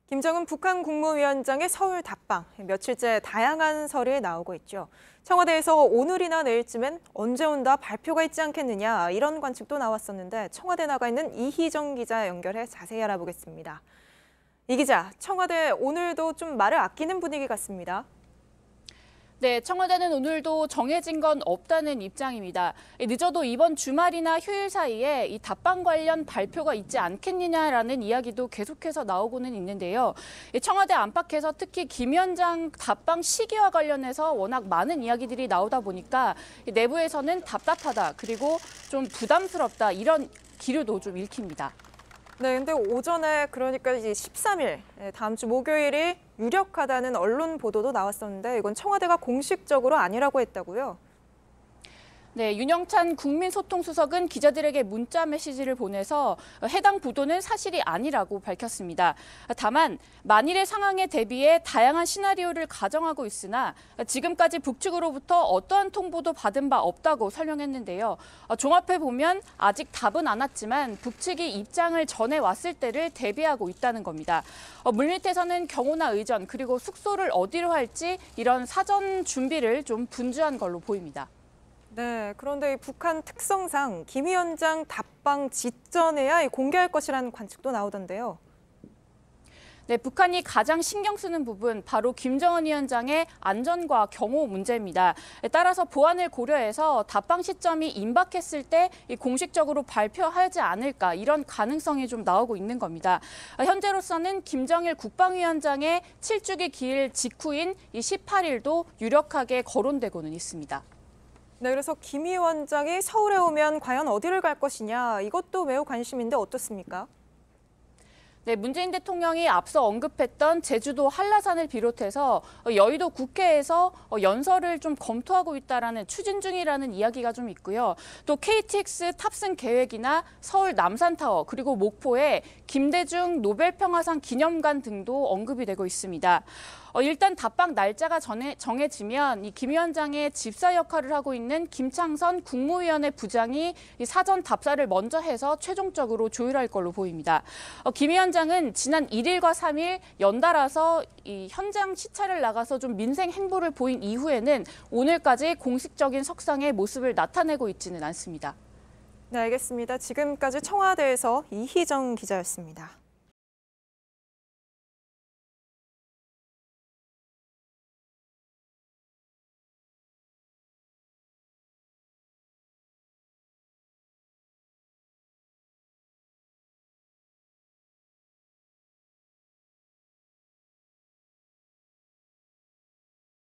김정은 북한 국무위원장의 서울 답방, 며칠째 다양한 설이 나오고 있죠. 청와대에서 오늘이나 내일쯤엔 언제 온다 발표가 있지 않겠느냐 이런 관측도 나왔었는데 청와대 나가 있는 이희정 기자 연결해 자세히 알아보겠습니다. 이 기자, 청와대 오늘도 좀 말을 아끼는 분위기 같습니다. 네, 청와대는 오늘도 정해진 건 없다는 입장입니다. 늦어도 이번 주말이나 휴일 사이에 이 답방 관련 발표가 있지 않겠느냐라는 이야기도 계속해서 나오고는 있는데요. 청와대 안팎에서 특히 김 위원장 답방 시기와 관련해서 워낙 많은 이야기들이 나오다 보니까 내부에서는 답답하다, 그리고 좀 부담스럽다 이런 기류도 좀 읽힙니다. 네, 근데 오전에 그러니까 이제 13일, 다음 주 목요일이 유력하다는 언론 보도도 나왔었는데 이건 청와대가 공식적으로 아니라고 했다고요? 네, 윤영찬 국민소통수석은 기자들에게 문자 메시지를 보내서 해당 보도는 사실이 아니라고 밝혔습니다. 다만 만일의 상황에 대비해 다양한 시나리오를 가정하고 있으나 지금까지 북측으로부터 어떠한 통보도 받은 바 없다고 설명했는데요. 종합해 보면 아직 답은 안 왔지만 북측이 입장을 전해왔을 때를 대비하고 있다는 겁니다. 물밑에서는 경호나 의전 그리고 숙소를 어디로 할지 이런 사전 준비를 좀 분주한 걸로 보입니다. 네, 그런데 이 북한 특성상 김 위원장 답방 직전에야 공개할 것이라는 관측도 나오던데요. 네, 북한이 가장 신경 쓰는 부분 바로 김정은 위원장의 안전과 경호 문제입니다. 따라서 보안을 고려해서 답방 시점이 임박했을 때 공식적으로 발표하지 않을까 이런 가능성이 좀 나오고 있는 겁니다. 현재로서는 김정일 국방위원장의 7주기 기일 직후인 이 18일도 유력하게 거론되고는 있습니다. 네, 그래서 김 위원장이 서울에 오면 과연 어디를 갈 것이냐 이것도 매우 관심인데 어떻습니까? 네, 문재인 대통령이 앞서 언급했던 제주도 한라산을 비롯해서 여의도 국회에서 연설을 좀 검토하고 있다라는 추진 중이라는 이야기가 좀 있고요. 또 KTX 탑승 계획이나 서울 남산타워 그리고 목포에 김대중 노벨평화상 기념관 등도 언급이 되고 있습니다. 일단 답방 날짜가 정해지면 이 김 위원장의 집사 역할을 하고 있는 김창선 국무위원회 부장이 이 사전 답사를 먼저 해서 최종적으로 조율할 걸로 보입니다. 김 위원장은 지난 1일과 3일 연달아서 이 현장 시찰을 나가서 좀 민생 행보를 보인 이후에는 오늘까지 공식적인 석상의 모습을 나타내고 있지는 않습니다. 네, 알겠습니다. 지금까지 청와대에서 이희정 기자였습니다.